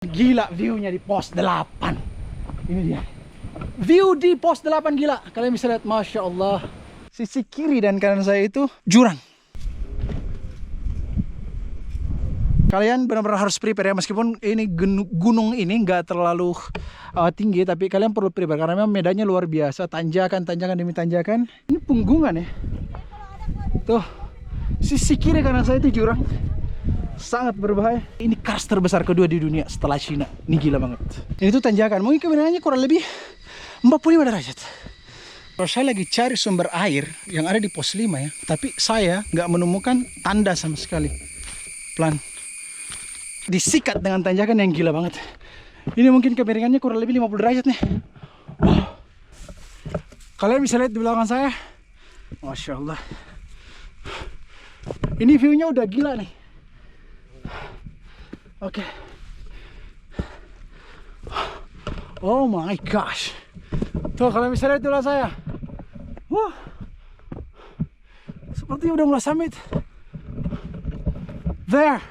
Gila view-nya di pos 8. Ini dia. View di pos 8 gila. Kalian bisa lihat, Masya Allah. Sisi kiri dan kanan saya itu jurang. Kalian benar-benar harus prepare ya. Meskipun ini gunung ini nggak terlalu tinggi, tapi kalian perlu prepare karena memang medannya luar biasa. Tanjakan demi tanjakan. Ini punggungan ya. Tuh, sisi kiri kanan saya itu jurang. Sangat berbahaya. Ini kars terbesar kedua di dunia setelah Cina. Ini gila banget. Ini tuh tanjakan. Mungkin kebenarannya kurang lebih 45 derajat. Kalau saya lagi cari sumber air yang ada di pos 5 ya, tapi saya nggak menemukan tanda sama sekali. Pelan. Disikat dengan tanjakan yang gila banget. Ini mungkin kemiringannya kurang lebih 50 derajat nih. Wow. Kalian bisa lihat di belakang saya. Masya Allah. Ini view-nya udah gila nih. Oke. Oh my gosh. Tuh kalian bisa lihat di belakang saya. Sepertinya udah mulai summit. There.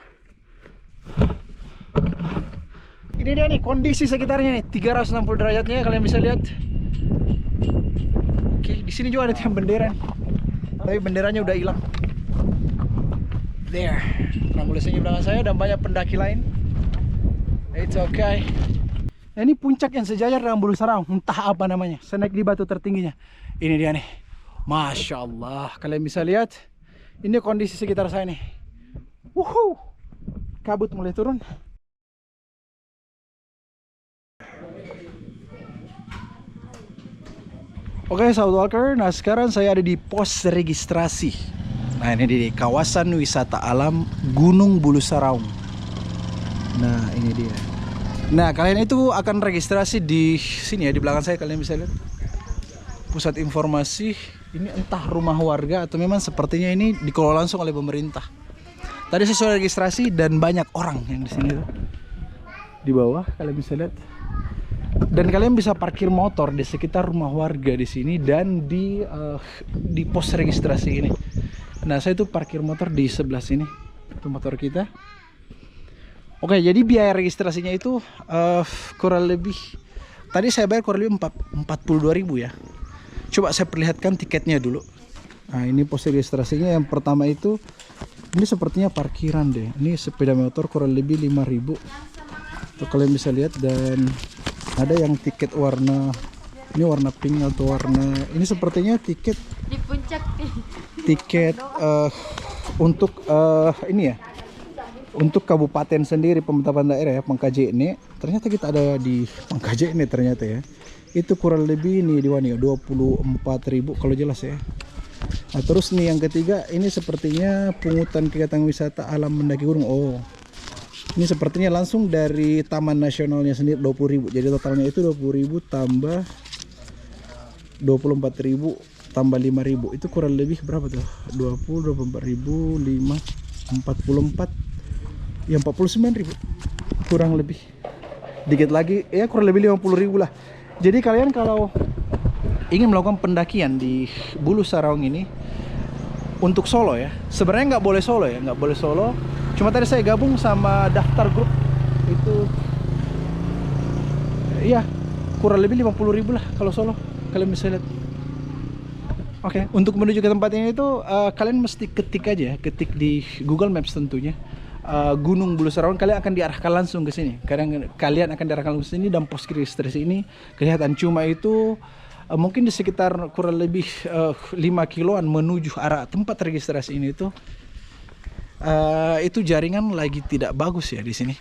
Ini dia nih kondisi sekitarnya nih, 360 derajatnya kalian bisa lihat. Oke, di sini juga ada tiang bendera. Tapi benderanya udah hilang. There. Rambulisnya di belakang saya dan banyak pendaki lain. It's okay. Nah, ini puncak yang sejajar dengan Bulu Sarau. Entah apa namanya. Saya naik di batu tertingginya. Ini dia nih. Masya Allah. Kalian bisa lihat. Ini kondisi sekitar saya nih. Wuhu. Kabut mulai turun. Oke, South Walker. Nah, sekarang saya ada di pos registrasi. Nah, ini di kawasan wisata alam Gunung Bulu Saraung. Nah, ini dia. Nah, kalian itu akan registrasi di sini ya, di belakang saya kalian bisa lihat. Pusat informasi, ini entah rumah warga atau memang sepertinya ini dikelola langsung oleh pemerintah. Tadi saya sudah registrasi dan banyak orang yang di sini tuh. Di bawah kalian bisa lihat. Dan kalian bisa parkir motor di sekitar rumah warga di sini dan di pos registrasi ini. Nah, saya tuh parkir motor di sebelah sini. Itu motor kita. Oke, jadi biaya registrasinya itu kurang lebih, tadi saya bayar kurang lebih 42.000 ya. Coba saya perlihatkan tiketnya dulu. Nah, ini pos registrasinya. Yang pertama itu, ini sepertinya parkiran deh. Ini sepeda motor kurang lebih 5.000. Tuh kalian bisa lihat. Dan ada yang tiket warna, ini warna pink atau warna, ini sepertinya tiket di puncak nih. Tiket untuk ini ya, untuk kabupaten sendiri, pemetapan daerah ya, Pangkaje ini. Ternyata kita ada di Pangkaje ini ternyata ya. Itu kurang lebih nih di mana ya, 24.000 kalau jelas ya. Nah, terus nih yang ketiga, ini sepertinya pungutan kegiatan wisata alam mendaki gunung. Oh, ini sepertinya langsung dari Taman Nasionalnya sendiri 20.000. Jadi totalnya itu 20.000 tambah 24.000 tambah 5.000, itu kurang lebih berapa tuh? 20, 24.000, 5, 44, ya 49.000 kurang lebih. Dikit lagi ya kurang lebih 50.000 lah. Jadi kalian kalau ingin melakukan pendakian di Bulu Saraung ini untuk solo ya, sebenarnya nggak boleh solo ya, nggak boleh solo. Cuma tadi saya gabung sama daftar grup itu, ya kurang lebih 50.000 lah kalau solo. Kalian bisa lihat. Oke, untuk menuju ke tempat ini itu kalian mesti ketik aja, ketik di Google Maps tentunya. Gunung Bulu Saraung, kalian akan diarahkan langsung ke sini. Kalian akan diarahkan langsung ke sini dan pos registrasi ini kelihatan. Cuma itu mungkin di sekitar kurang lebih 5 kiloan menuju arah tempat registrasi ini itu jaringan lagi tidak bagus ya di sini.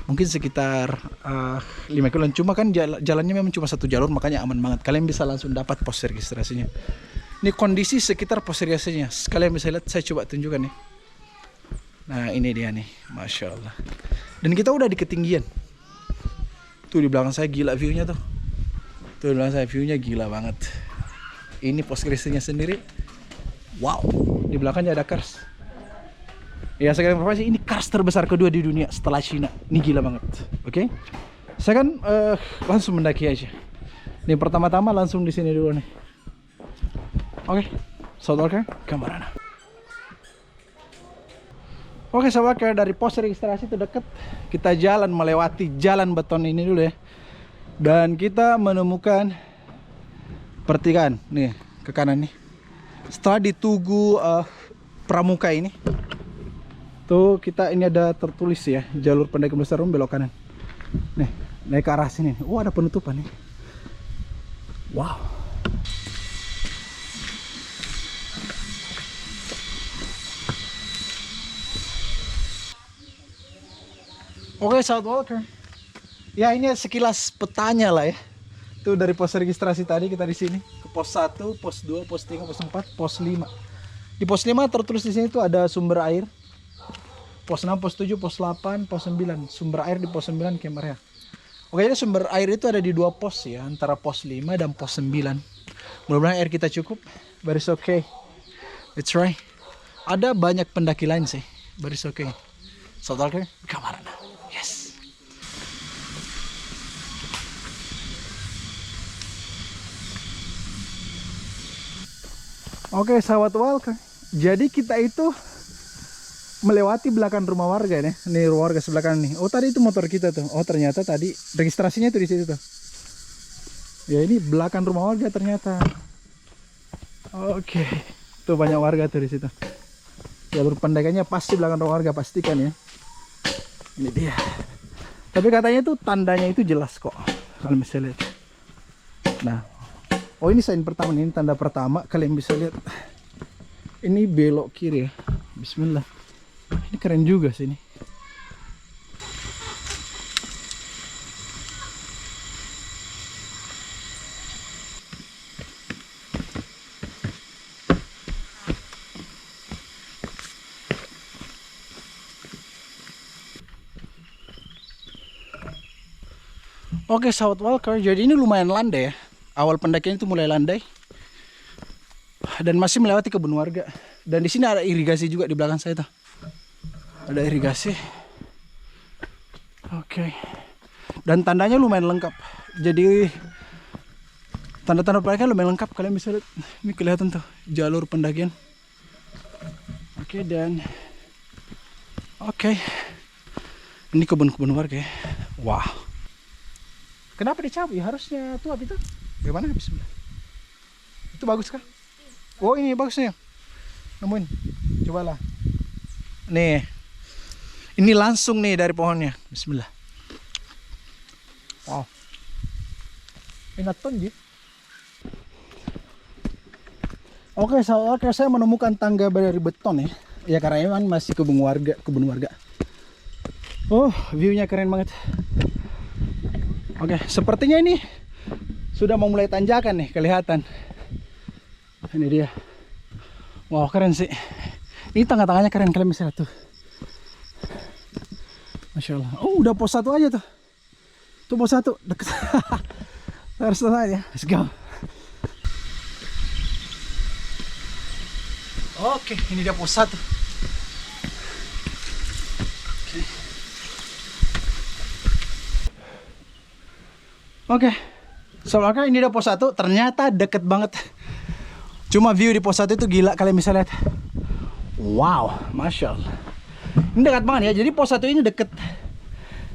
Mungkin sekitar 5 kiloan. Cuma kan jalannya memang cuma satu jalur, makanya aman banget. Kalian bisa langsung dapat pos registrasinya. Ini kondisi sekitar pos registrasinya. Kalian bisa lihat, saya coba tunjukkan nih. Nah, ini dia nih, Masya Allah. Dan kita udah di ketinggian. Tuh di belakang saya gila view-nya tuh. Tuh di belakang saya view-nya gila banget. Ini pos registrasinya sendiri. Wow, di belakangnya ada kars. Ya, saya informasi, ini kars terbesar kedua di dunia setelah Cina. Ini gila banget. Oke. Saya kan langsung mendaki aja. Ini pertama-tama langsung di sini dulu nih. Oke. South Walker, Kamarana. Oke sahabat, dari pos registrasi itu deket. Kita jalan melewati jalan beton ini dulu ya. Dan kita menemukan pertigaan nih ke kanan nih. Setelah di Tugu Pramuka ini, tuh kita ini ada tertulis ya, jalur pendakian Bulu Saraung belok kanan. Nih, naik ke arah sini. Oh, ada penutupan nih. Wow. Oke, sahabat walker. Ya, ini sekilas petanya lah ya. Tuh dari pos registrasi tadi kita di sini ke pos 1, pos 2, pos 3, pos 4, pos 5. Di pos 5 tertulis di sini tuh ada sumber air. Pos 6, pos 7, pos 8, pos 9. Sumber air di pos 9 Camp Area. Oke, jadi sumber air itu ada di 2 pos ya, antara pos 5 dan pos 9. Mudah-mudahan air kita cukup. But it's okay. It's right. Ada banyak pendaki lain sih. But it's okay. Sahabat walker, kamaran. Yes. Oke, sahabat walker. Jadi kita itu melewati belakang rumah warga nih. Nih warga sebelah kanan nih. Oh, tadi itu motor kita tuh. Oh, ternyata tadi registrasinya tuh di situ tuh. Ya, ini belakang rumah warga ternyata. Oke. Tuh banyak warga tuh di situ. Jalur pendakiannya pasti belakang rumah warga, pastikan ya. Ini dia. Tapi katanya tuh tandanya itu jelas kok. Kalau bisa lihat. Nah, oh ini sign pertama nih, ini tanda pertama. Kalian bisa lihat. Ini belok kiri ya. Bismillah. Ini keren juga sih ini. Oke sahabat walker, jadi ini lumayan landai ya. Awal pendakian itu mulai landai. Dan masih melewati kebun warga. Dan di sini ada irigasi juga di belakang saya tuh. Ada irigasi. Oke. Dan tandanya lumayan lengkap. Jadi tanda-tanda pendakian lumayan lengkap. Kalian bisa lihat. Ini kelihatan tuh jalur pendakian. Oke, dan oke. Ini kebun-kebun warga ya. Wah. Kenapa dicabut? Ya harusnya tuh itu. Bagaimana? Bismillah. Itu bagus kah? Oh, ini bagusnya. Nemuin. Cobalah. Nih. Ini langsung nih dari pohonnya. Bismillah. Wow. Enak tonji. Oke, saya menemukan tangga dari beton ya. Ya karena memang masih kebun warga. Oh, view-nya keren banget. Oke, sepertinya ini sudah mau mulai tanjakan nih, kelihatan. Ini dia. Wow, keren sih. Ini tangga-tangganya keren, kalian bisa lihat tuh. Masya Allah. Oh, udah pos 1 aja tuh. Tuh pos 1 deket. Harus selesai ya. Let's go. Oke, ini dia pos 1. Oke. Soalnya ini dia pos 1, ternyata deket banget. Cuma view di pos 1 itu gila, kalian bisa lihat. Wow, Masya Allah. Ini dekat banget ya, jadi pos 1 ini deket.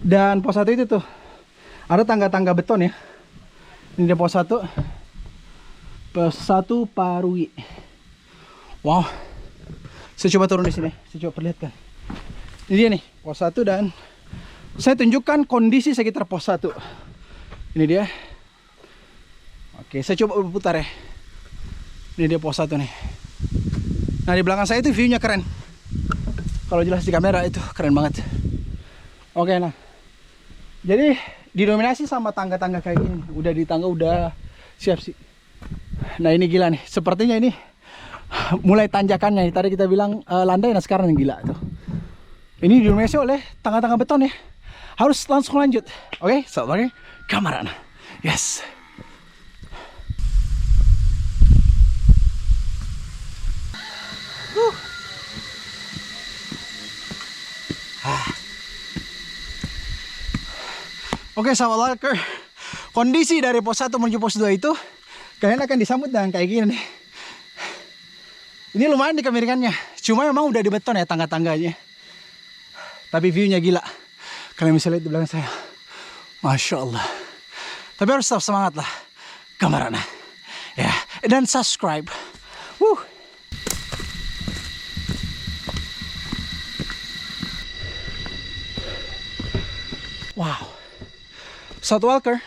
Dan pos 1 itu tuh ada tangga-tangga beton ya. Ini dia pos 1. Pos 1 Parui. Wow. Saya coba turun di sini, saya coba perlihatkan. Ini dia nih, pos 1 dan saya tunjukkan kondisi sekitar pos 1. Ini dia. Oke, saya coba berputar ya. Ini dia pos 1 nih. Nah, di belakang saya itu view-nya keren. Kalau jelas di kamera itu keren banget. Oke, nah. Jadi didominasi sama tangga-tangga kayak gini. Udah di tangga udah siap sih. Nah, ini gila nih. Sepertinya ini mulai tanjakannya. Tadi kita bilang landai, nah sekarang yang gila tuh. Ini didominasi oleh tangga-tangga beton ya. Harus langsung lanjut. Oke, sabar. Kamaran. Yes. Oke, sahabat walker. Kondisi dari pos 1 menuju pos 2 itu kalian akan disambut dengan kayak gini nih. Ini lumayan dikemiringannya. Cuma memang udah di beton ya tangga-tangganya. Tapi view-nya gila. Kalian bisa lihat di belakang saya. Masya Allah. Tapi harus tetap semangat lah. Gambarannya. Ya. Dan subscribe. Wuh. Wow. South Walker.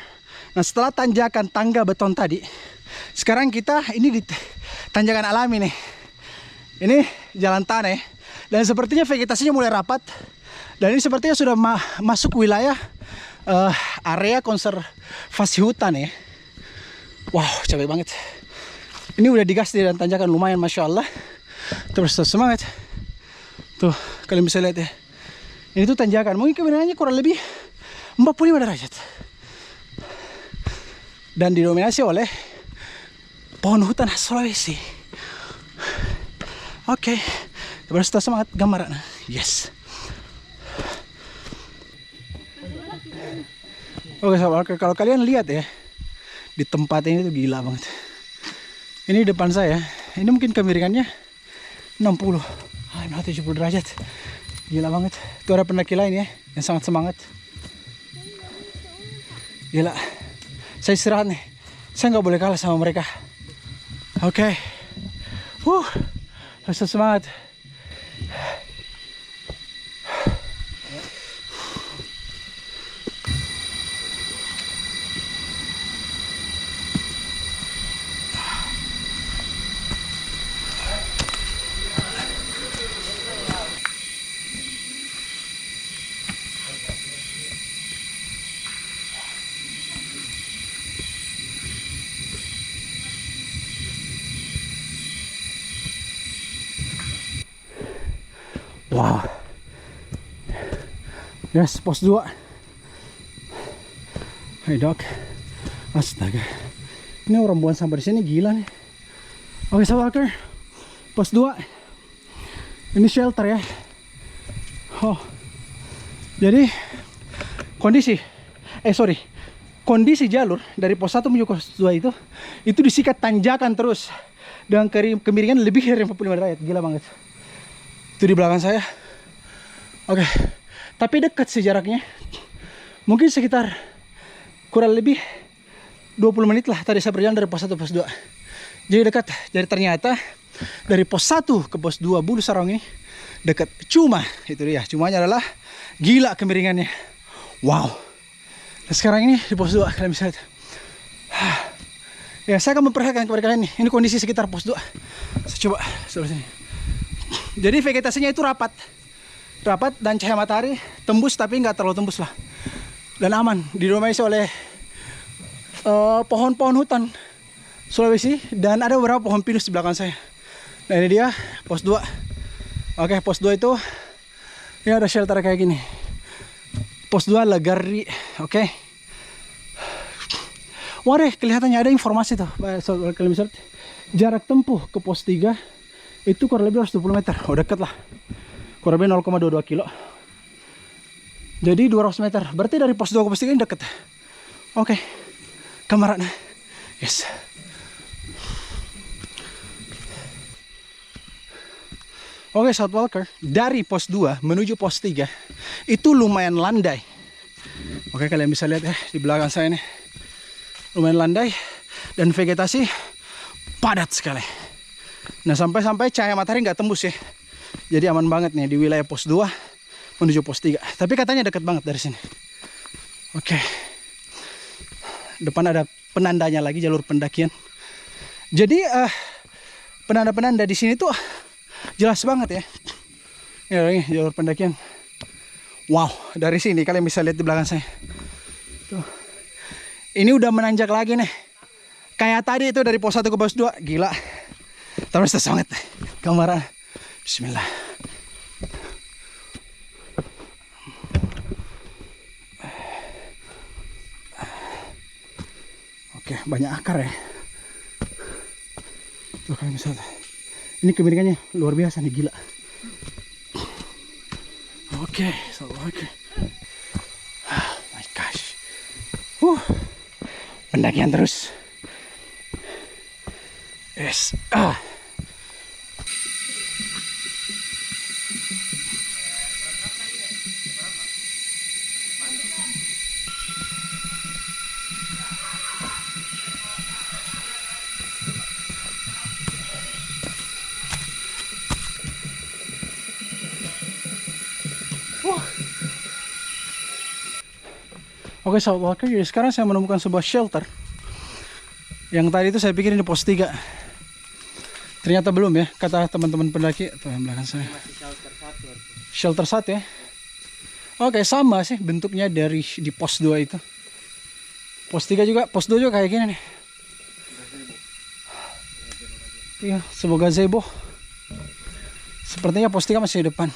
Nah setelah tanjakan tangga beton tadi, sekarang kita ini di tanjakan alami nih. Ini jalan tanah dan sepertinya vegetasinya mulai rapat. Dan ini sepertinya sudah masuk wilayah area konservasi hutan ya. Wow, capek banget. Ini udah digas di dan tanjakan lumayan, Masya Allah. Terus semangat. Tuh, kalian bisa lihat ya. Ini tuh tanjakan, mungkin kebenarannya kurang lebih 45 derajat. Dan didominasi oleh pohon hutan khas Sulawesi. Oke, terus kita semangat gambaran. Yes. Oke sahabat, kalau kalian lihat ya, di tempat ini tuh gila banget. Ini depan saya, ini mungkin kemiringannya 60, 70 derajat. Gila banget. Itu ada pendaki lain ya, yang sangat semangat. Gila. Saya istirahat nih. Saya nggak boleh kalah sama mereka. Oke. Harus semangat. Wow. Yes, pos 2. Hai dok. Astaga. Ini orang buang sampah di sini gila nih. Oke, sahabat Walker. Pos 2. Ini shelter ya. Oh. Jadi kondisi jalur dari pos 1 menuju pos 2 itu disikat tanjakan terus dengan kemiringan lebih dari 45 derajat. Gila banget. Itu di belakang saya. Oke. Tapi dekat sih jaraknya. Mungkin sekitar kurang lebih 20 menit lah tadi saya berjalan dari pos 1 ke pos 2. Jadi dekat. Jadi ternyata dari pos 1 ke pos 2 Bulu Sarong ini dekat. Cuma itu dia. Cumanya adalah gila kemiringannya. Wow. Nah, sekarang ini di pos 2 kalian bisa lihat. Ya, saya akan memperlihatkan kepada kalian nih. Ini kondisi sekitar pos 2. Saya coba sebelah sini. Jadi vegetasinya itu rapat dan cahaya matahari tembus tapi nggak terlalu tembus lah, dan aman. Didominasi oleh pohon-pohon hutan Sulawesi dan ada beberapa pohon pinus di belakang saya. Nah ini dia pos 2. Oke, pos 2 itu ini ada shelter kayak gini. Pos 2 Legari. Oke. Waduh, kelihatannya ada informasi tuh. Kalian bisa lihat jarak tempuh ke pos 3 itu kurang lebih 120 meter. Oh, dekat lah. Kurang lebih 0,22 kilo. Jadi 200 meter. Berarti dari pos 2 ke pos 3 ini dekat. Oke. Gambaran. Yes. Oke, South Walker. Dari pos 2 menuju pos 3 itu lumayan landai. Oke, kalian bisa lihat ya di belakang saya nih. Lumayan landai dan vegetasi padat sekali. Nah, sampai cahaya matahari nggak tembus ya. Jadi aman banget nih di wilayah pos 2 menuju pos 3. Tapi katanya dekat banget dari sini. Oke. Depan ada penandanya lagi, jalur pendakian. Jadi penanda-penanda di sini tuh jelas banget ya. Ini jalur pendakian. Wow, dari sini kalian bisa lihat di belakang saya. Tuh. Ini udah menanjak lagi nih. Kayak tadi itu dari pos 1 ke pos 2. Gila. Terus semangat. Gambaran. Bismillah. Oke, banyak akar ya. Tuh kalian bisa lihat. Ini kemiringannya luar biasa nih, gila. Oke, oke. Oh my gosh. Pendakian terus. Yes. Oke sahabat walker, jadi sekarang saya menemukan sebuah shelter. Yang tadi itu saya pikir ini pos 3. Ternyata belum ya, kata teman-teman pendaki. Tuh yang belakang saya. Shelter 1 ya. Oke, sama sih bentuknya dari di pos 2 itu. Pos 3 juga, pos 2 juga kayak gini nih. Iya, semoga gazebo. Sepertinya pos 3 masih di depan.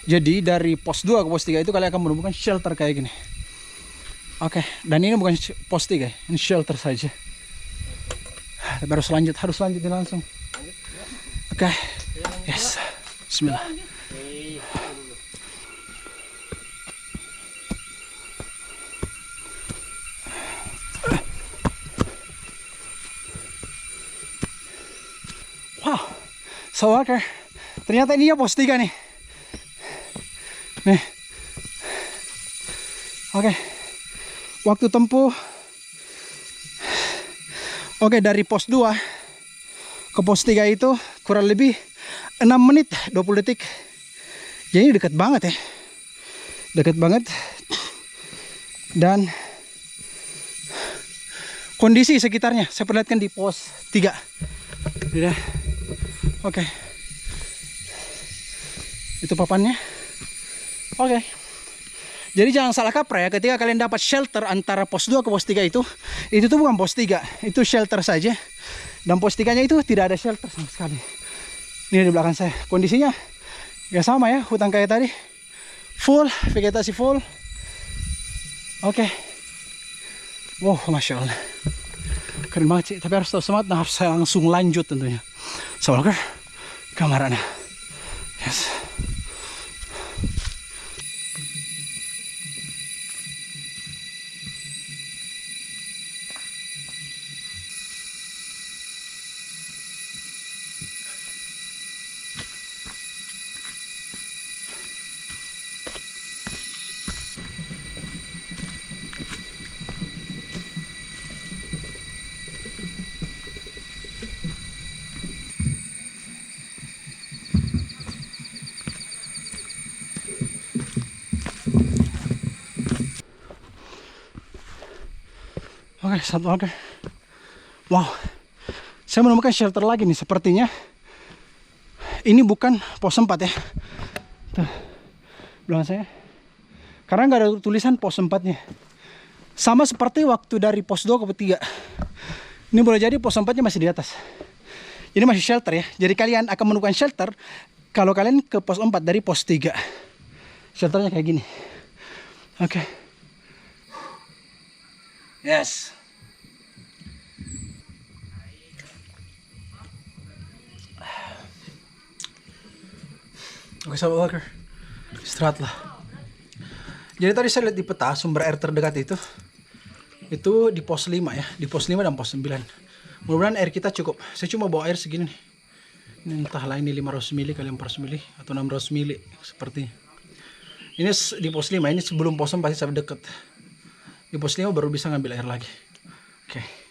Jadi dari pos 2 ke pos 3 itu kalian akan menemukan shelter kayak gini. Oke, dan ini bukan pos 3, ini shelter saja. Tapi harus lanjutin langsung. Oke, yes, bismillah. Wow, so walker, ternyata ini ya pos 3 nih. Nih, oke, waktu tempuh. Oke, dari pos 2 ke pos 3 itu kurang lebih 6 menit 20 detik. Jadi dekat banget ya. Dekat banget. Dan kondisi sekitarnya saya perlihatkan di pos 3. Sudah. Oke. Itu papannya. Oke. Jadi jangan salah kaprah ya, ketika kalian dapat shelter antara pos 2 ke pos 3 itu tuh bukan pos 3, itu shelter saja. Dan pos 3-nya itu tidak ada shelter sama sekali. Ini di belakang saya, kondisinya ya sama ya, hutan kayak tadi. Full, vegetasi full. Oke. Wow, Masya Allah. Keren banget sih, tapi harus tahu semangat, nah harus saya langsung lanjut tentunya. So, walker, kamarana. Yes. Oke, satu oke. Wow, saya menemukan shelter lagi nih. Sepertinya ini bukan pos 4 ya. Tuh, belakang saya. Karena nggak ada tulisan pos 4-nya. Sama seperti waktu dari pos 2 ke pos 3. Ini boleh jadi pos 4-nya masih di atas. Ini masih shelter ya. Jadi kalian akan menemukan shelter kalau kalian ke pos 4 dari pos 3. Shelternya kayak gini. Oke. Yes. Oke sahabat walker, istirahatlah. Jadi tadi saya lihat di peta sumber air terdekat itu di pos 5 ya, di pos 5 dan pos 9. Mudah-mudahan air kita cukup. Saya cuma bawa air segini nih. Ini entahlah ini 500 mili kali 400 mili atau 600 mili sepertinya. Ini di pos 5, ini sebelum pos 4 saya dekat. Di pos 5 baru bisa ngambil air lagi. Oke.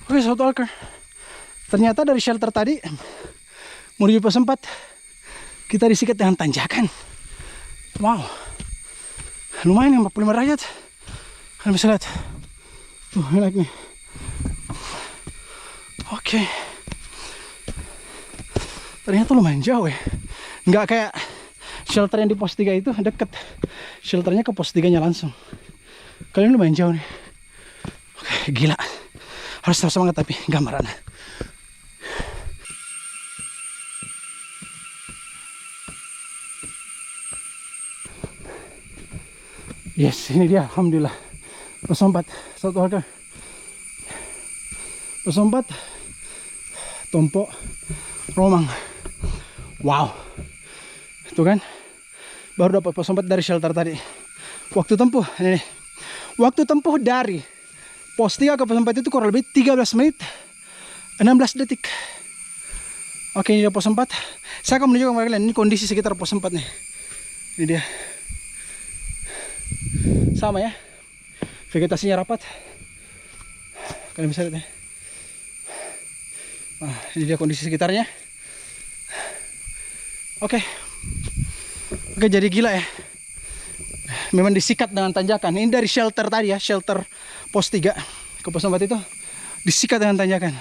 Oke sahabat walker, ternyata dari shelter tadi menuju pos 4 kita disikat dengan tanjakan. Wow, lumayan ya, 45 derajat. Kalian bisa lihat tuh, enak nih. Oke, ternyata lumayan jauh ya, nggak kayak shelter yang di pos 3 itu deket. Shelternya ke pos 3 nya langsung. Kalian lumayan jauh nih. Oke, gila. Harus terus semangat tapi gambaran. Yes, ini dia, alhamdulillah. Pos 4, satu harga. Pos 4, Tompo, Romang. Wow, itu kan baru dapat pos 4 dari shelter tadi. Waktu tempuh, ini nih. Waktu tempuh dari pos 3 ke pos 4 itu kurang lebih 13 menit 16 detik. Oke, ini dia pos 4. Saya akan menunjukkan kepada kalian ini kondisi sekitar pos 4 nih. Ini dia. Sama ya, vegetasinya rapat. Kalian bisa lihat ya. Ini dia kondisi sekitarnya. Oke. Oke, jadi gila ya. Memang disikat dengan tanjakan. Ini dari shelter tadi ya, shelter pos 3 ke pos 4 itu disikat dengan tanjakan.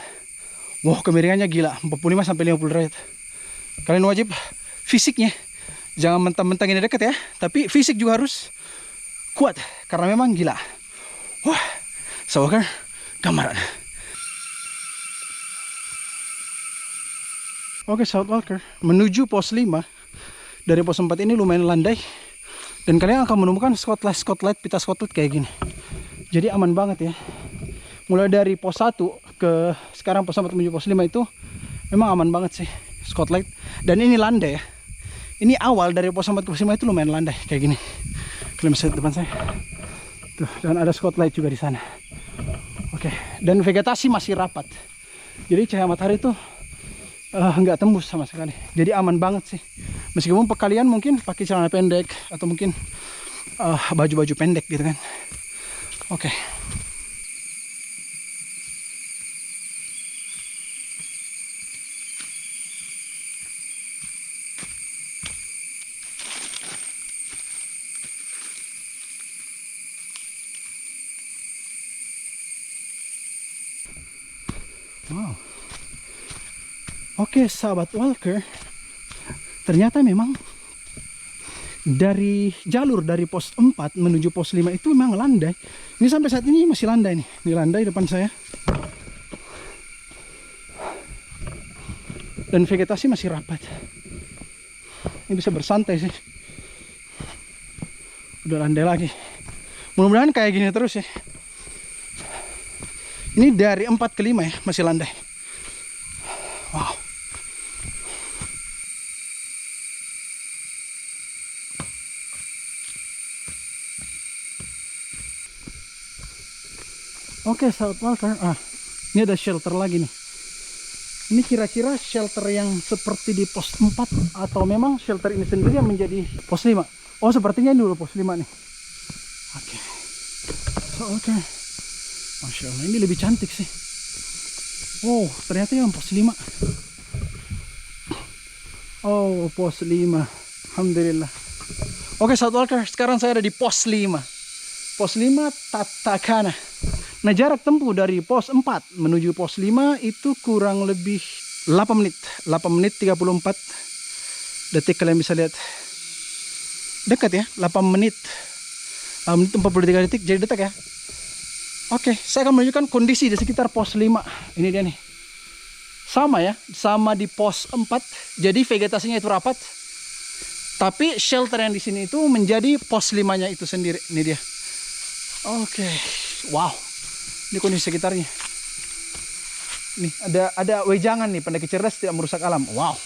Wow, kemiringannya gila, 45 sampai 50 derajat. Kalian wajib fisiknya. Jangan mentang-mentang ini dekat ya, tapi fisik juga harus kuat karena memang gila. Wah, Southwalker gambaran. Oke, Southwalker menuju pos 5 dari pos 4 ini lumayan landai. Dan kalian akan menemukan spotlight, pita spotlight kayak gini. Jadi aman banget ya. Mulai dari pos 1 ke sekarang pos 4 menuju pos 5 itu memang aman banget sih spotlight. Dan ini landai ya. Ini awal dari pos 4 ke pos 5 itu lumayan landai kayak gini. Kalian bisa lihat depan saya. Tuh, dan ada spotlight juga di sana. Oke, dan vegetasi masih rapat. Jadi cahaya matahari itu nggak tembus sama sekali. Jadi aman banget sih. Meskipun kalian mungkin pakai celana pendek atau mungkin baju-baju pendek gitu kan. Oke. Wow. Oke, sahabat walker. Ternyata memang dari jalur dari pos 4 menuju pos 5 itu memang landai. Ini sampai saat ini masih landai nih. Ini landai depan saya. Dan vegetasi masih rapat. Ini bisa bersantai sih. Udah landai lagi. Mudah-mudahan kayak gini terus ya. Ini dari 4 ke 5 ya, masih landai. Wow. Oke, Southwalker. Ini ada shelter lagi nih. Ini kira-kira shelter yang seperti di pos 4 atau memang shelter ini sendiri yang menjadi pos 5. Oh, sepertinya ini dulu pos 5 nih. Oke. Southwalker. Masya Allah, ini lebih cantik sih. Oh, ternyata yang pos 5. Oh, pos 5. Alhamdulillah. Oke, Southwalker, sekarang saya ada di pos 5. Pos 5 Tatakana. Nah, jarak tempuh dari pos 4 menuju pos 5 itu kurang lebih 8 menit. 8 menit 34 detik, kalian bisa lihat. Dekat ya, 8 menit. 8 menit 43 detik, jadi dekat ya. Oke, saya akan menunjukkan kondisi di sekitar pos 5. Ini dia nih. Sama ya, sama di pos 4. Jadi vegetasinya itu rapat. Tapi shelter yang di sini itu menjadi pos 5-nya itu sendiri. Ini dia. Oke. Wow. Ini kondisi sekitarnya. Nih, ada wejangan nih, pendaki cerdas tidak merusak alam. Wow.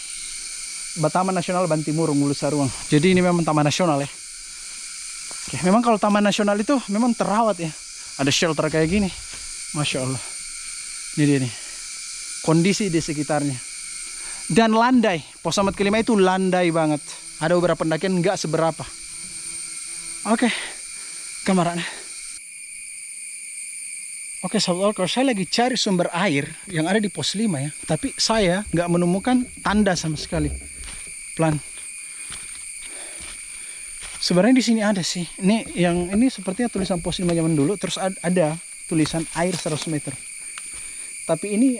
Taman Nasional Bantimurung Hulu Saruang. Jadi ini memang taman nasional ya. Oke, memang kalau taman nasional itu memang terawat ya. Ada shelter kayak gini. Masya Allah. Ini dia nih. Kondisi di sekitarnya. Dan landai. Pos 4 ke 5 itu landai banget. Ada beberapa pendakian nggak seberapa. Oke. Kamarana. Oke, sahabat walker, saya lagi cari sumber air yang ada di pos 5 ya. Tapi saya nggak menemukan tanda sama sekali. Pelan. Sebenarnya di sini ada sih. Ini sepertinya tulisan pos 5 zaman dulu. Terus ada tulisan air 100 meter. Tapi ini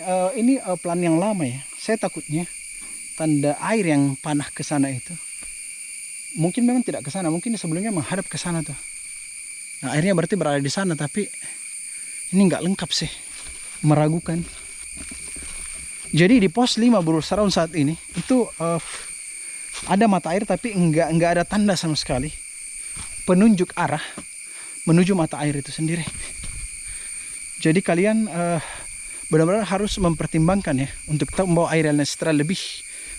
plan yang lama ya. Saya takutnya tanda air yang panah ke sana itu mungkin memang tidak ke sana. Mungkin sebelumnya menghadap ke sana tuh. Nah, airnya berarti berada di sana, tapi ini nggak lengkap sih, meragukan. Jadi di pos 5 Bulu Saraung saat ini itu ada mata air tapi nggak ada tanda sama sekali penunjuk arah menuju mata air itu sendiri. Jadi kalian benar-benar harus mempertimbangkan ya untuk kita membawa air yang setelah lebih,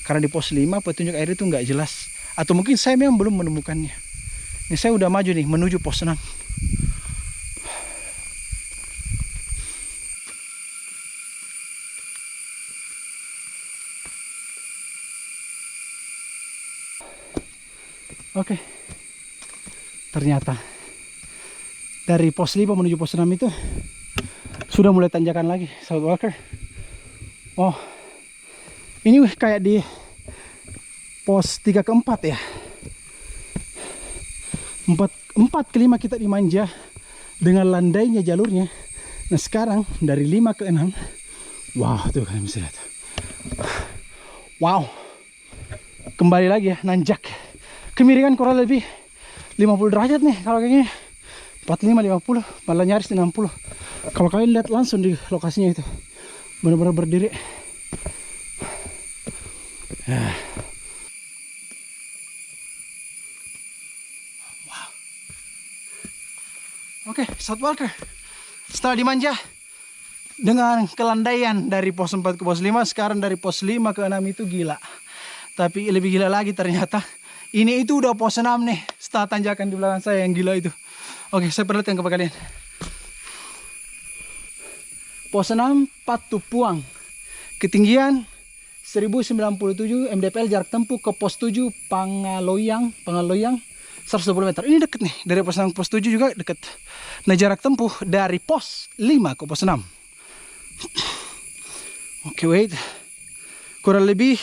karena di pos 5 petunjuk air itu nggak jelas, atau mungkin saya memang belum menemukannya. Ini saya udah maju nih menuju pos 6. Oke, ternyata dari pos 5 menuju pos 6 itu sudah mulai tanjakan lagi, sahabat walker. Oh, Ini kayak di pos 3 ke 4 ya. 4 ke 5 kita dimanja dengan landainya jalurnya. Nah sekarang dari 5 ke 6. Wow, tuh kalian bisa lihat. Wow. Kembali lagi ya, nanjak. Kemiringan kurang lebih 50 derajat nih kalau kayak gini. 45, 50, malah nyaris 60. Kalau kalian lihat langsung di lokasinya itu, benar-benar berdiri. Wow. Oke, South Walker. Setelah dimanja dengan kelandaian dari pos 4 ke pos 5, sekarang dari pos 5 ke 6 itu gila. Tapi lebih gila lagi ternyata. Ini itu udah pos 6 nih. Setelah tanjakan di belakang saya yang gila itu. Oke, saya perlihatkan kepada kalian. Pos 6 Patupuang. Ketinggian 1097 mdpl, jarak tempuh ke pos 7 Pangaloyang 120 meter. Ini deket nih, dari pos 6 ke pos 7 juga deket. Nah jarak tempuh dari pos 5 ke pos 6. Oke, wait. Kurang lebih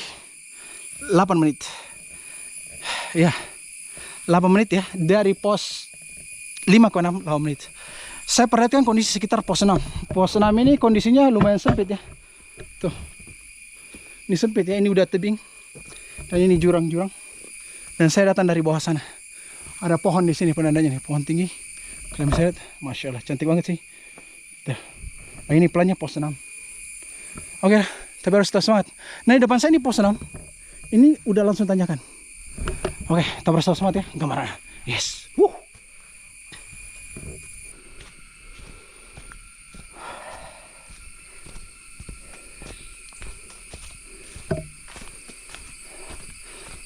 8 menit. Ya, 8 menit ya, dari pos 5 ke 6, 8 menit. Saya perhatikan kondisi sekitar pos 6. Pos 6 ini kondisinya lumayan sempit ya. Tuh. Ini sempit ya, ini udah tebing. Dan ini jurang-jurang. Dan saya datang dari bawah sana. Ada pohon di sini penandanya nih, pohon tinggi. Kalian bisa lihat, Masya Allah, cantik banget sih. Tuh. Nah, ini pelannya pos 6. Oke, tapi harus tetap semangat. Nah, di depan saya ini pos 6. Ini udah langsung tanjakan. Oke, kita harus tetap semangat ya, gambarnya. Yes.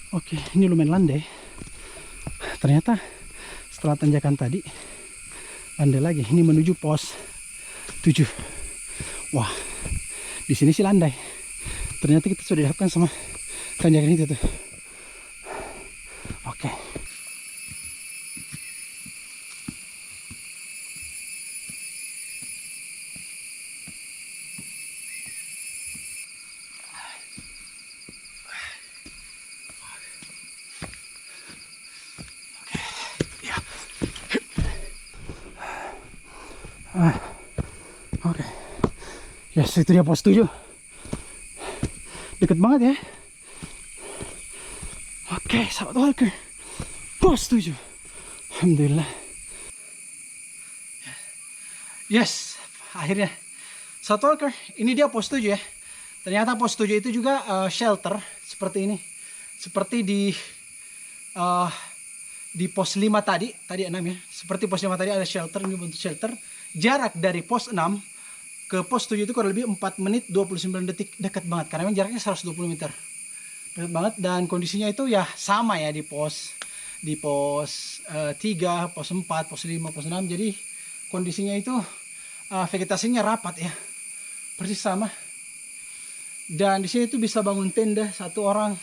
Oke, ini lumayan landai. Ternyata setelah tanjakan tadi landai lagi. Ini menuju pos 7. Wah, di sini sih landai. Ternyata kita sudah dihadapkan sama tanjakan itu tuh. Oke. Oke. Yes, itu dia pos 7. Deket banget ya. Oke, South Walker. Pos 7. Alhamdulillah. Yes, akhirnya. South Walker, ini dia pos 7 ya. Ternyata pos 7 itu juga shelter seperti ini. Seperti di pos 5 tadi 6 ya. Seperti pos 5 tadi ada shelter, ini bentuk shelter. Jarak dari pos 6 ke pos 7 itu kurang lebih 4 menit 29 detik. Dekat banget karena memang jaraknya 120 meter. Dekat banget, dan kondisinya itu ya sama ya di pos 3, pos 4, pos 5, pos 6. Jadi kondisinya itu vegetasinya rapat ya. Persis sama. Dan di sini itu bisa bangun tenda satu orang.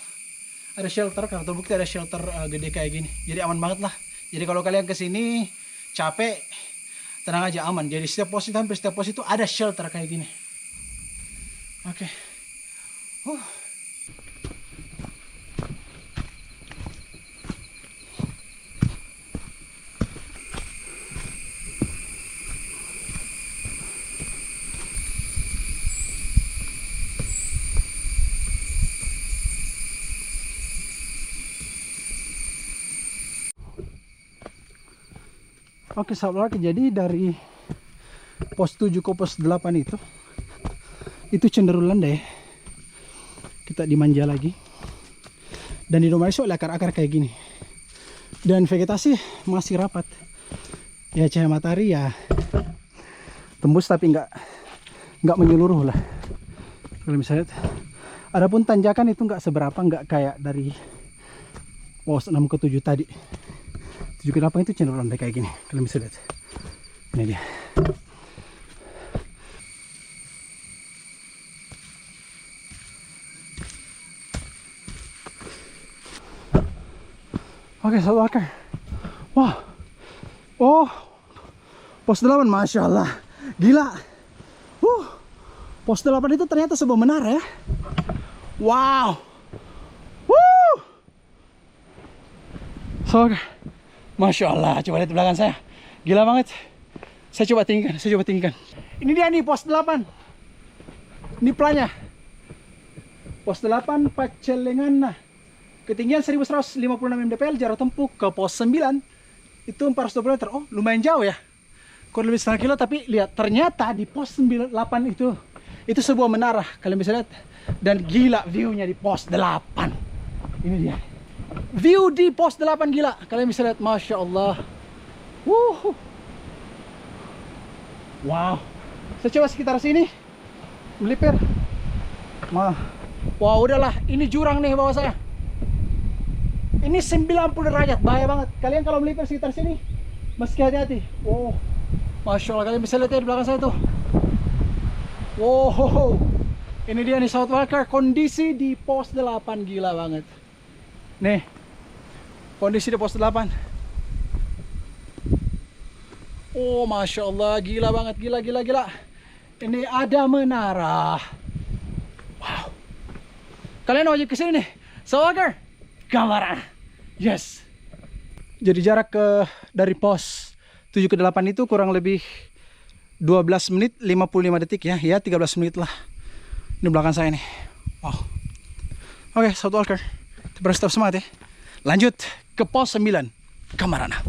Ada shelter, karena terbukti ada shelter gede kayak gini. Jadi aman banget lah. Jadi kalau kalian kesini capek, tenang aja, aman. Jadi setiap pos itu, hampir setiap pos itu ada shelter kayak gini. Oke. Oke, sahabat, jadi dari pos 7 ke pos 8 itu cenderung landai. Kita dimanja lagi. Dan di rumah itu oleh akar-akar kayak gini. Dan vegetasi masih rapat. Ya cahaya matahari ya tembus, tapi nggak menyeluruh lah. Kalau misalnya adapun tanjakan itu nggak seberapa, nggak kayak dari pos 6 ke 7 tadi. 7 ke 8 itu cenderung landai kayak gini. Kalian bisa lihat. Ini dia. Oke, South Walker. Wah. Oh. Pos 8, Masya Allah. Gila. Pos 8 itu ternyata sebuah menara ya. Wow. Woo. So, Masya Allah, coba lihat di belakang saya. Gila banget. Saya coba tinggikan. Ini dia nih pos 8. Ini plannya. Pos 8 Pacelengana. Ketinggian 1156 mdpl, jarak tempuh ke pos 9 itu 420 meter. Oh, lumayan jauh ya. Kurang lebih setengah kilo, tapi lihat ternyata di pos 8 itu sebuah menara. Kalian bisa lihat. Dan gila view-nya di pos 8. Ini dia. View di pos 8 gila. Kalian bisa lihat, Masya Allah. Wow. Saya coba sekitar sini melipir. Wow, udahlah. Ini jurang nih bawah saya. Ini 90 derajat, bahaya banget. Kalian kalau melipir sekitar sini, meski hati-hati. Wow. Masya Allah, kalian bisa lihat ya di belakang saya tuh. Wow. Ini dia nih South Walker, kondisi di pos 8 gila banget. Nih, kondisi di pos 8. Oh, Masya Allah, gila banget, gila. Ini ada menara. Wow. Kalian wajib kesini nih, South Walker, gambaran. Yes. Jadi jarak dari pos 7 ke 8 itu kurang lebih 12 menit 55 detik ya. Ya, 13 menit lah. Ini belakang saya nih. Wow. Oke, South Walker. Kita tetap semangat ya. Lanjut ke pos 9, Kamarana.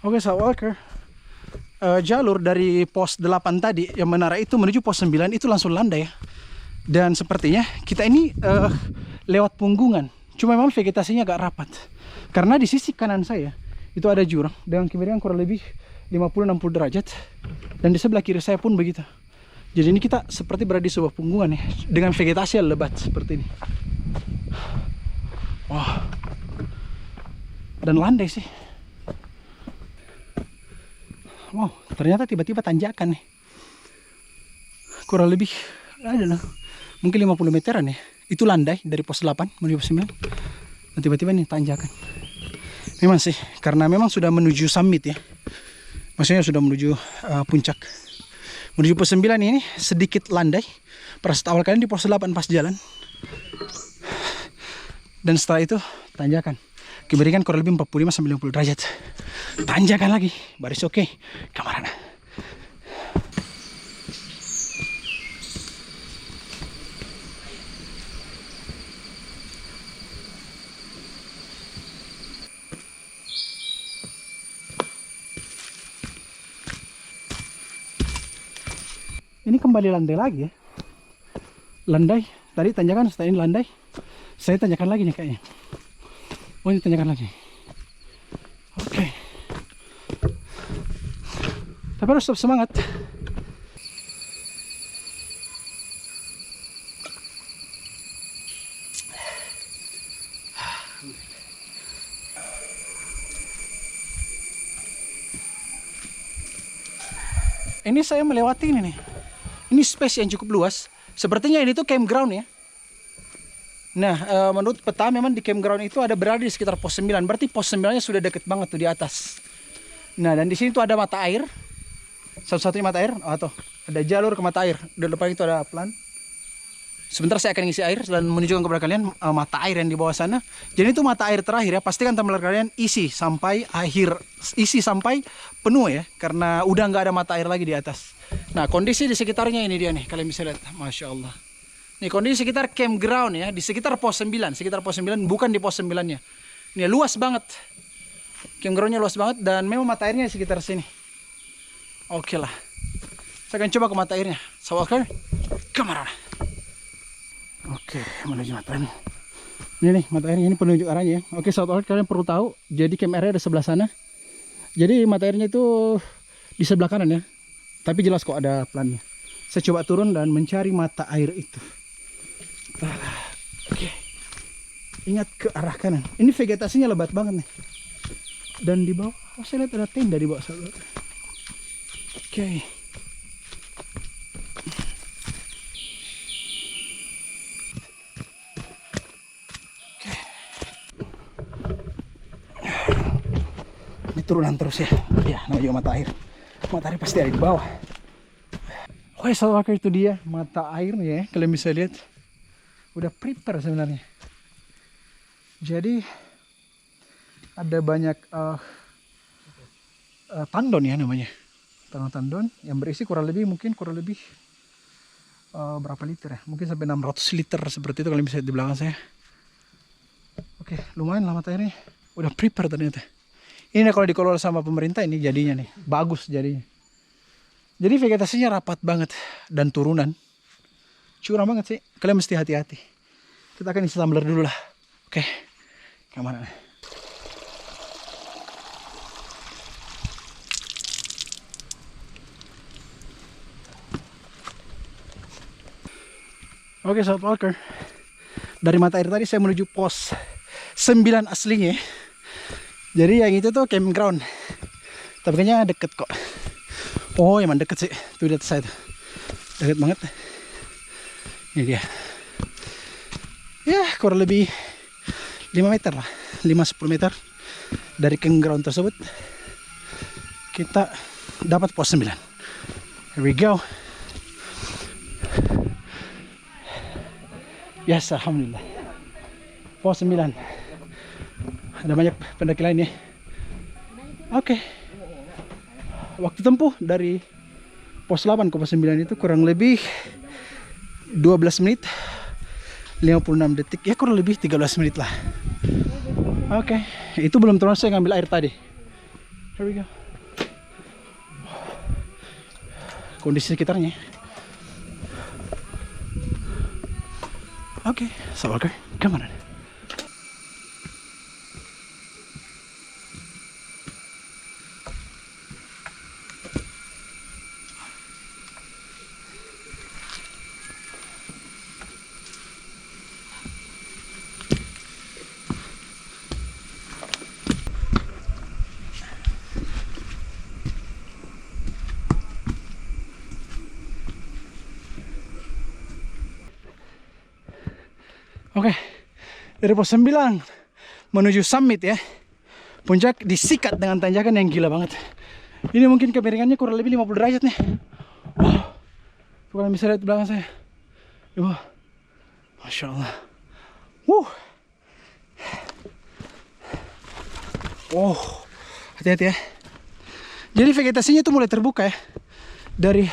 Oke, South Walker. Jalur dari pos 8 tadi yang menara itu menuju pos 9 itu langsung landai ya. Dan sepertinya kita ini lewat punggungan. Cuma memang vegetasinya agak rapat. Karena di sisi kanan saya itu ada jurang dengan kemudian kurang lebih 50-60 derajat. Dan di sebelah kiri saya pun begitu. Jadi ini kita seperti berada di sebuah punggungan ya, dengan vegetasi yang lebat seperti ini. Wah. Dan landai sih. Wow, ternyata tiba-tiba tanjakan nih. Kurang lebih, mungkin 50 meteran ya. Itu landai dari pos 8 menuju pos 9. Dan tiba-tiba nih tanjakan. Memang sih, karena memang sudah menuju summit ya. Maksudnya sudah menuju puncak. Menuju pos 9 ini sedikit landai. Pada saat awal kalian di pos 8 pas jalan. Dan setelah itu tanjakan. Keberikan kurang lebih 45-50 derajat. Tanjakan lagi, baris oke. Kamarana. Ini kembali landai lagi ya. Landai, tadi tanjakan, setelah ini landai. Saya tanjakan lagi nih kayaknya. Oh, ini tanjakan lagi. Oke. Tapi harus tetap semangat. Ini saya melewati ini nih. Ini space yang cukup luas. Sepertinya ini tuh campground ya. Nah, menurut peta memang di campground itu ada berada di sekitar pos 9. Berarti pos 9-nya sudah deket banget tuh di atas. Nah, dan di sini tuh ada mata air. Satu-satunya mata air. Atau ada jalur ke mata air. Di depan itu ada plan. Sebentar saya akan ngisi air dan menunjukkan kepada kalian mata air yang di bawah sana. Jadi itu mata air terakhir ya. Pastikan tumbler kalian isi sampai akhir. Isi sampai penuh ya. Karena udah nggak ada mata air lagi di atas. Nah, kondisi di sekitarnya ini dia nih. Kalian bisa lihat. Masya Allah. Nih kondisi sekitar campground ya, di sekitar pos 9, bukan di pos 9-nya. Ini luas banget. Campgroundnya luas banget dan memang mata airnya di sekitar sini. Oke lah. Saya akan coba ke mata airnya. South Walker, kemana? Oke, menuju mata airnya. Ini nih mata airnya, ini penunjuk arahnya ya. Oke, South Walker, kalian perlu tahu, jadi camp area ada sebelah sana. Jadi mata airnya itu di sebelah kanan ya. Tapi jelas kok ada plannya. Saya coba turun dan mencari mata air itu. Oke. Ingat ke arah kanan. Ini vegetasinya lebat banget nih. Dan di bawah, saya lihat ada tenda di bawah. Oke. turunan terus ya. Ya, namanya juga mata air. Mata air pasti ada di bawah. Oke, South Walker, itu dia mata airnya ya. Kalian bisa lihat udah prepare sebenarnya. Jadi ada banyak tandon ya namanya. Tandon yang berisi kurang lebih berapa liter ya? Mungkin sampai 600 liter seperti itu, kalian bisa lihat di belakang saya. Oke, lumayan lah mata airnya. Udah prepare ternyata. Ini kalau dikelola sama pemerintah ini jadinya nih, bagus jadinya. Jadi vegetasinya rapat banget dan turunan curang banget sih. Kalian mesti hati-hati. Kita akan isi tumbler dulu lah. Oke, kemana? Oke, South Walker. Dari mata air tadi saya menuju pos 9 aslinya. Jadi yang itu tuh campground. Tapi kayaknya deket kok. Oh, emang deket sih. Tuh di atas saya tuh. Deket banget. Ini dia. Ya, kurang lebih 5 meter lah. 5-10 meter dari campground tersebut. Kita dapat pos 9. Here we go. Yes, alhamdulillah. Pos 9. Ada banyak pendaki lain ya. Oke. Waktu tempuh dari pos 8 ke pos 9 itu kurang lebih 12 menit 56 detik. Ya kurang lebih 13 menit lah. Oke. Itu belum termasuk saya ngambil air tadi. Here we go. Kondisi sekitarnya. Oke, South Walker, kemana? Oke, dari pos 9 menuju summit ya. Puncak disikat dengan tanjakan yang gila banget. Ini mungkin kemiringannya kurang lebih 50 derajat nih. Wow. Kalian bisa lihat di belakang saya. Wah. Masya Allah. Oh, hati-hati ya. Jadi vegetasinya itu mulai terbuka ya. Dari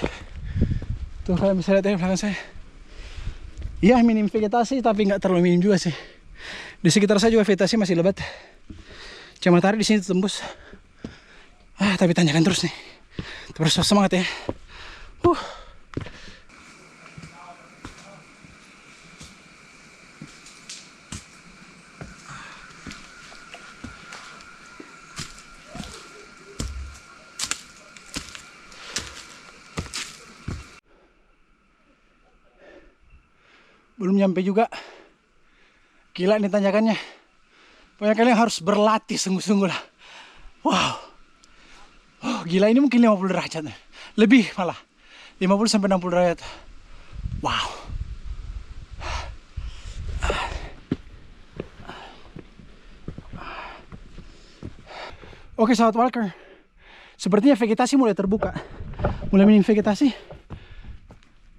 tuh kalian bisa lihat di belakang saya. Ya, minim vegetasi tapi nggak terlalu minim juga sih. Di sekitar saya juga vegetasi masih lebat. Cuma matahari di sini tembus. Tapi tanjakan terus nih. Terus semangat ya. Belum nyampe juga. Gila nih tanjakannya. Pokoknya kalian harus berlatih sungguh-sungguh lah. Wow. Gila, ini mungkin 50 derajat. Lebih malah. 50 sampai 60 derajat. Wow. Oke, South Walker. Sepertinya vegetasi mulai terbuka. Mulai minim vegetasi.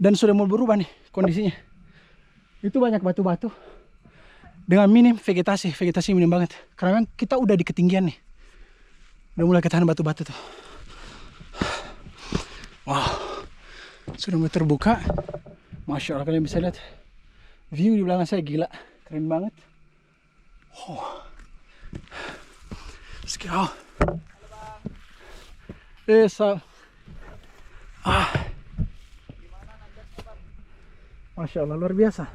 Dan sudah mulai berubah nih kondisinya. Itu banyak batu-batu dengan minim vegetasi minim banget. Karena memang kita udah di ketinggian nih. Udah mulai ketahan batu-batu tuh. Wow. Sudah mulai terbuka. Masya Allah, kalian bisa lihat view di belakang saya, gila. Keren banget. Let's go. Masya Allah, luar biasa.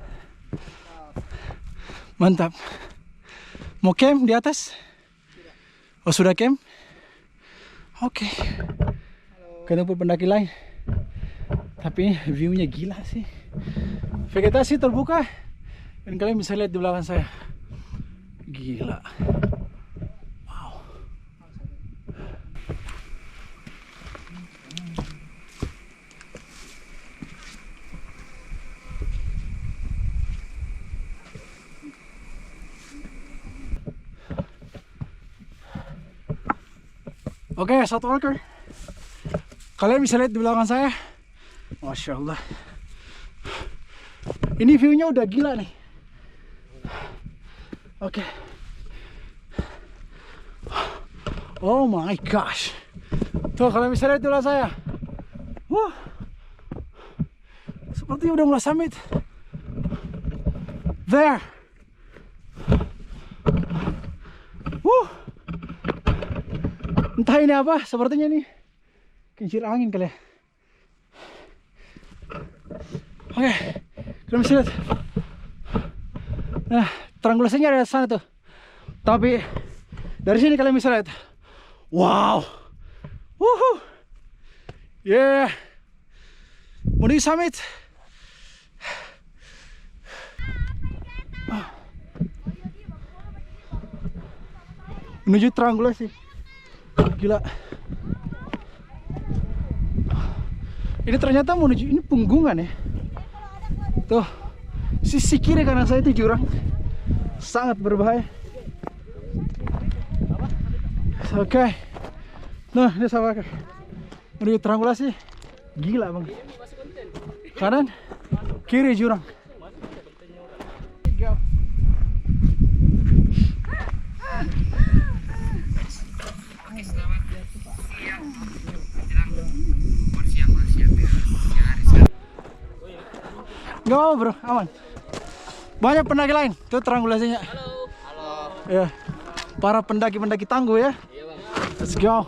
Mantap. Mau camp di atas? Oh, sudah camp? Oke. Ketemu pendaki lain. Tapi view-nya gila sih. Vegetasi terbuka. Dan kalian bisa lihat di belakang saya. Gila. Wow. Oke, South Walker. Kalian bisa lihat di belakang saya. Masya Allah. Ini view-nya udah gila nih. Oke. Oh my gosh. Tuh kalian bisa lihat di belakang saya. Wah. Seperti udah mulai summit. There. Entah ini apa, sepertinya nih kincir angin kali ya. Oke, kalian bisa lihat. Nah, triangulasinya ada di sana tuh. Tapi dari sini kalian bisa lihat. Wow. Woohoo. Yeah. Menuju summit. Menuju triangulasi. Gila. Ini ternyata menuju ini punggungan ya. Tuh. Sisi kiri kanan saya itu jurang. Sangat berbahaya. Oke. Nah, ini sama menuju triangulasi. Gila bang. Kanan, kiri jurang. Gak apa-apa bro, aman. Banyak pendaki lain, tuh triangulasinya. Halo. Halo. Ya, para pendaki-pendaki tangguh ya. Iya bang. Let's go.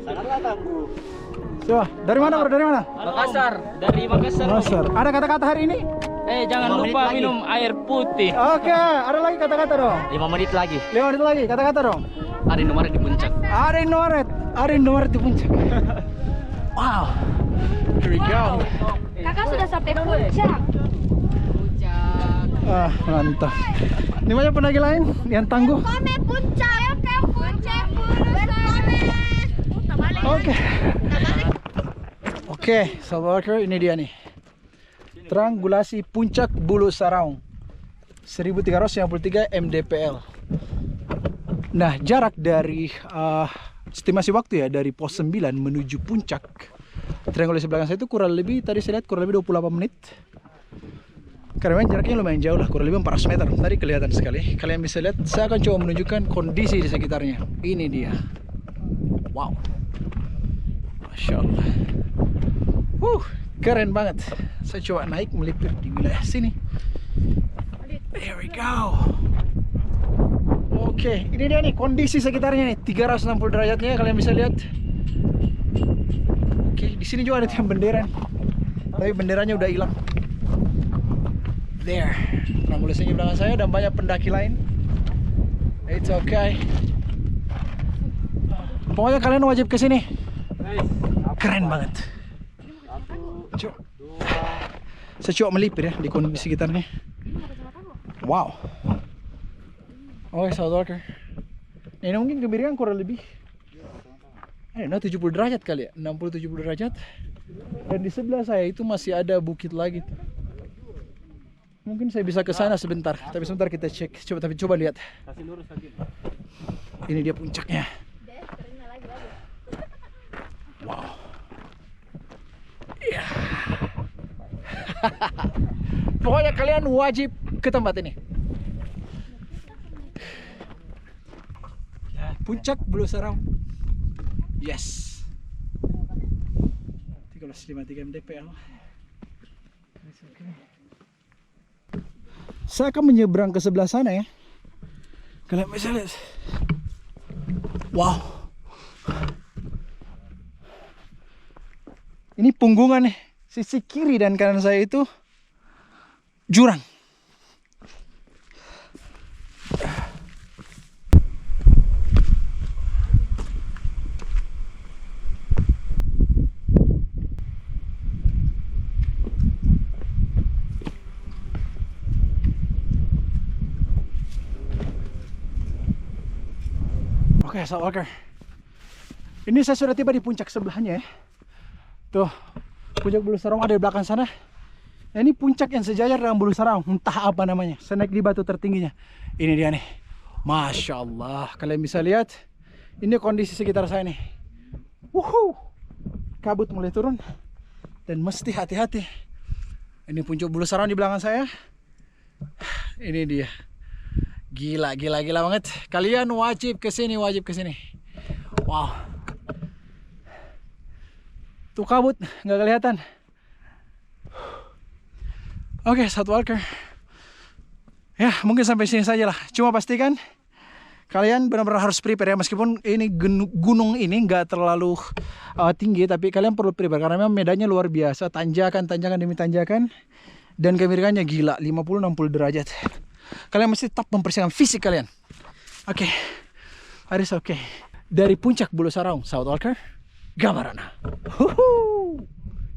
Sangatlah tangguh. Coba, dari mana bro? Dari mana? Makassar. Dari Makassar. Makassar. Ada kata-kata hari ini? Jangan lupa minum air putih. Oke, ada lagi kata-kata dong. 5 menit lagi. 5 menit lagi, kata-kata dong. Ada nomor di puncak. Ada Indomaret di puncak. Wow. Here we go. Kakak sudah sampai puncak. Ah, mantap. Ini banyak pendaki lain yang tangguh. Kome puncak, ke puncak. Oke. Oke, South Walker, ini dia nih. Triangulasi Puncak Bulu Saraung 1353 mdpl. Nah, jarak dari estimasi waktu ya dari pos 9 menuju puncak triangulasi belakang saya itu kurang lebih, tadi saya lihat kurang lebih 28 menit. Karena memang jaraknya lumayan jauh lah, kurang lebih 400 meter. Tadi kelihatan sekali. Kalian bisa lihat, saya akan coba menunjukkan kondisi di sekitarnya. Ini dia. Wow. Masya Allah. Keren banget. Saya coba naik melipir di wilayah sini. Here we go. Oke, ini dia nih kondisi sekitarnya nih. 360 derajatnya kalian bisa lihat. Oke, di sini juga ada tiang bendera nih. Tapi benderanya udah hilang. There. Triangulasinya di belakang saya dan banyak pendaki lain. It's okay. Pokoknya kalian wajib ke sini. Keren banget. Saya coba melipir ya di kondisi sekitarnya. Wow. Oke, South Walker. Ini mungkin kemiringan kurang lebih 70 derajat kali ya, 60-70 derajat. Dan di sebelah saya itu masih ada bukit lagi. Mungkin saya bisa ke sana sebentar, tapi sebentar kita cek. Coba lihat. Ini dia puncaknya. Wow. Ya. Pokoknya kalian wajib ke tempat ini. Puncak Bulu Saraung. Yes. 1353 mdpl. Saya akan menyeberang ke sebelah sana ya. Kalian bisa lihat. Wow. Ini punggungan nih. Sisi kiri dan kanan saya itu jurang. Oke, South Walker. Ini saya sudah tiba di puncak sebelahnya ya. Tuh, puncak Bulu Saraung ada di belakang sana. Nah, ini puncak yang sejajar dengan Bulu Saraung, entah apa namanya. Saya naik di batu tertingginya. Ini dia nih. Masya Allah, kalian bisa lihat. Ini kondisi sekitar saya nih. Kabut mulai turun dan mesti hati-hati. Ini puncak Bulu Saraung di belakang saya. Ini dia. Gila banget. Kalian wajib kesini, Wow. Tuh kabut nggak kelihatan. Oke, satu walker. Ya, mungkin sampai sini saja lah. Cuma pastikan kalian benar-benar harus prepare ya. Meskipun ini gunung ini nggak terlalu tinggi, tapi kalian perlu prepare karena memang medannya luar biasa. Tanjakan demi tanjakan. Dan kemiringannya gila, 50-60 derajat. Kalian mesti tetap mempersiapkan fisik kalian. Oke, Haris oke. Dari puncak Bulu Saraung, South Walker, Gamarana.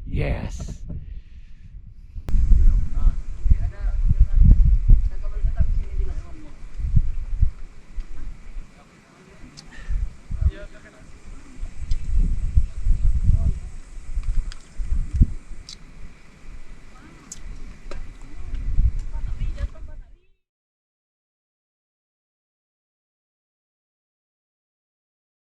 Yes.